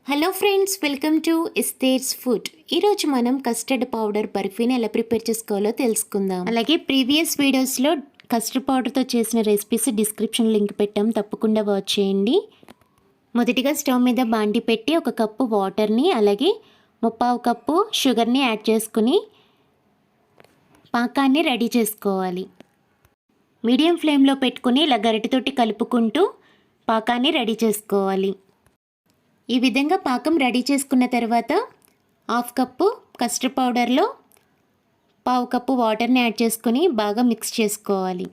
Hello friends, welcome to ESTHER'S food. ఈరోజు మనం custard powder బర్ఫీని ఎలా ప్రిపేర్ చేసుకోవాలో తెలుసుకుందాం. అలాగే ప్రీవియస్ వీడియోస్లో కస్టర్డ్ పౌడర్తో చేసిన రెసిపీస్ డిస్క్రిప్షన్ లింక్ పెట్టాం, తప్పకుండా వాచ్ చేయండి. మొదటిగా స్టవ్ మీద బాండి పెట్టి 1 కప్పు వాటర్ని అలాగే 3/4 కప్పు షుగర్ని యాడ్ చేసుకుని పాకాన్ని రెడీ చేసుకోవాలి. మీడియం ఫ్లేమ్లో పెట్టుకుని ఇలా గరిటెతోటి కలుపుకుంటూ పాకాన్ని రెడీ చేసుకోవాలి. ఈ విధంగా పాకం రెడీ చేసుకున్న తర్వాత 1/2 కప్పు కస్టర్డ్ పౌడర్లో 1/4 కప్పు వాటర్ని యాడ్ చేసుకొని బాగా మిక్స్ చేసుకోవాలి.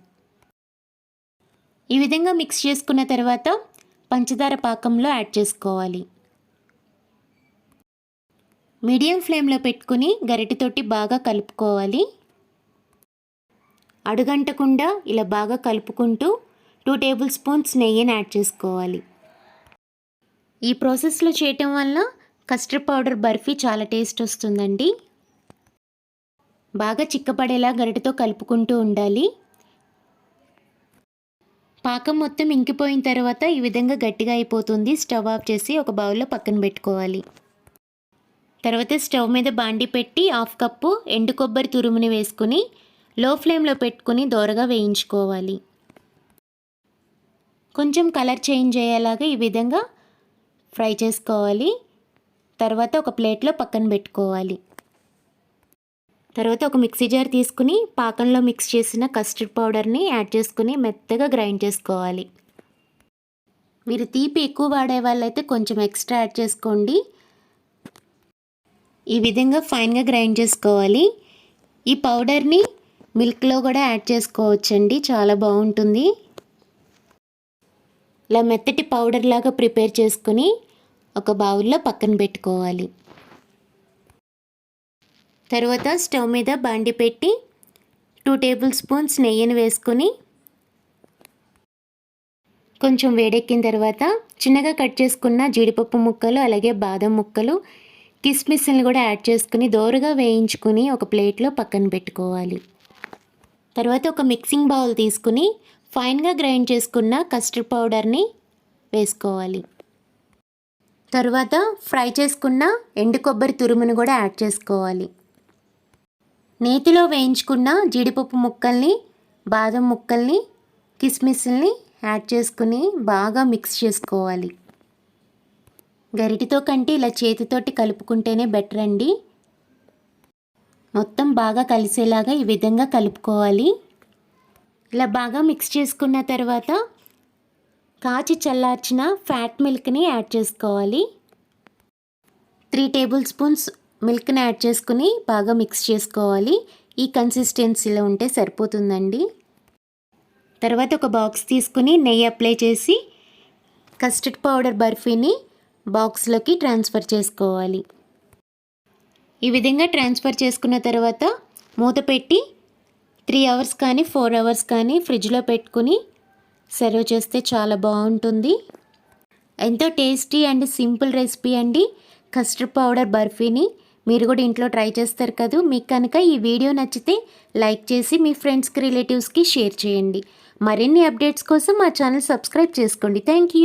ఈ విధంగా మిక్స్ చేసుకున్న తర్వాత పంచదార పాకంలో యాడ్ చేసుకోవాలి. మీడియం ఫ్లేమ్లో పెట్టుకుని గరిటెతోటి బాగా కలుపుకోవాలి. అడుగంటకుండా ఇలా బాగా కలుపుకుంటూ 2 టేబుల్ స్పూన్స్ నెయ్యిని యాడ్ చేసుకోవాలి. ఈ ప్రాసెస్లో చేయటం వల్ల కస్టర్డ్ పౌడర్ బర్ఫీ చాలా టేస్ట్ వస్తుందండి. బాగా చిక్కపడేలా గరిటెతో కలుపుకుంటూ ఉండాలి. పాకం మొత్తం ఇంకిపోయిన తర్వాత ఈ విధంగా గట్టిగా అయిపోతుంది. స్టవ్ ఆఫ్ చేసి ఒక బౌల్లో పక్కన పెట్టుకోవాలి. తర్వాత స్టవ్ మీద బాండి పెట్టి 1/2 కప్పు ఎండు కొబ్బరి తురుముని వేసుకుని లో ఫ్లేమ్లో పెట్టుకుని దోరగా వేయించుకోవాలి. కొంచెం కలర్ చేంజ్ అయ్యేలాగా ఈ విధంగా ఫ్రై చేసుకోవాలి. తర్వాత ఒక ప్లేట్లో పక్కన పెట్టుకోవాలి. తర్వాత ఒక మిక్సీ జార్ తీసుకుని పాకంలో మిక్స్ చేసిన కస్టర్డ్ పౌడర్ని యాడ్ చేసుకుని మెత్తగా గ్రైండ్ చేసుకోవాలి. మీరు తీపి ఎక్కువ వాడే వాళ్ళైతే కొంచెం ఎక్స్ట్రా యాడ్ చేసుకోండి. ఈ విధంగా ఫైన్గా గ్రైండ్ చేసుకోవాలి. ఈ పౌడర్ని మిల్క్లో కూడా యాడ్ చేసుకోవచ్చండి, చాలా బాగుంటుంది. ఇలా మెత్తటి పౌడర్ లాగా ప్రిపేర్ చేసుకుని ఒక బౌల్లో పక్కన పెట్టుకోవాలి. తర్వాత స్టవ్ మీద బాండి పెట్టి 2 టేబుల్ స్పూన్స్ నెయ్యిని వేసుకొని కొంచెం వేడెక్కిన తర్వాత చిన్నగా కట్ చేసుకున్న జీడిపప్పు ముక్కలు అలాగే బాదం ముక్కలు కిస్మిస్ని కూడా యాడ్ చేసుకుని దోరగా వేయించుకుని ఒక ప్లేట్లో పక్కన పెట్టుకోవాలి. తర్వాత ఒక మిక్సింగ్ బౌల్ తీసుకుని ఫైన్గా గ్రైండ్ చేసుకున్న కస్టర్డ్ పౌడర్ని వేసుకోవాలి. తర్వాత ఫ్రై చేసుకున్న ఎండు కొబ్బరి తురుమును కూడా యాడ్ చేసుకోవాలి. నేతిలో వేయించుకున్న జీడిపప్పు ముక్కల్ని బాదం ముక్కల్ని కిస్మిస్ని యాడ్ చేసుకుని బాగా మిక్స్ చేసుకోవాలి. గరిటెతో కంటే ఇలా చేతితోటి కలుపుకుంటేనే బెటర్ అండి. మొత్తం బాగా కలిసేలాగా ఈ విధంగా కలుపుకోవాలి. ఇలా బాగా మిక్స్ చేసుకున్న తర్వాత కాచి చల్లార్చిన ఫ్యాట్ మిల్క్ని యాడ్ చేసుకోవాలి. 3 టేబుల్ స్పూన్స్ మిల్క్ని యాడ్ చేసుకుని బాగా మిక్స్ చేసుకోవాలి. ఈ కన్సిస్టెన్సీలో ఉంటే సరిపోతుందండి. తర్వాత ఒక బాక్స్ తీసుకుని నెయ్యి అప్లై చేసి కస్టర్డ్ పౌడర్ బర్ఫీని బాక్స్లోకి ట్రాన్స్ఫర్ చేసుకోవాలి. ఈ విధంగా ట్రాన్స్ఫర్ చేసుకున్న తర్వాత మూత పెట్టి 3 అవర్స్ కానీ 4 అవర్స్ కానీ ఫ్రిడ్జ్లో పెట్టుకుని సర్వ్ చేస్తే చాలా బాగుంటుంది. ఎంతో టేస్టీ అండ్ సింపుల్ రెసిపీ అండి కస్టర్డ్ పౌడర్ బర్ఫీని. మీరు కూడా ఇంట్లో ట్రై చేస్తారు కదా. మీకు కనుక ఈ వీడియో నచ్చితే లైక్ చేసి మీ ఫ్రెండ్స్కి రిలేటివ్స్కి షేర్ చేయండి. మరిన్ని అప్డేట్స్ కోసం మా ఛానల్ సబ్స్క్రైబ్ చేసుకోండి. Thank you.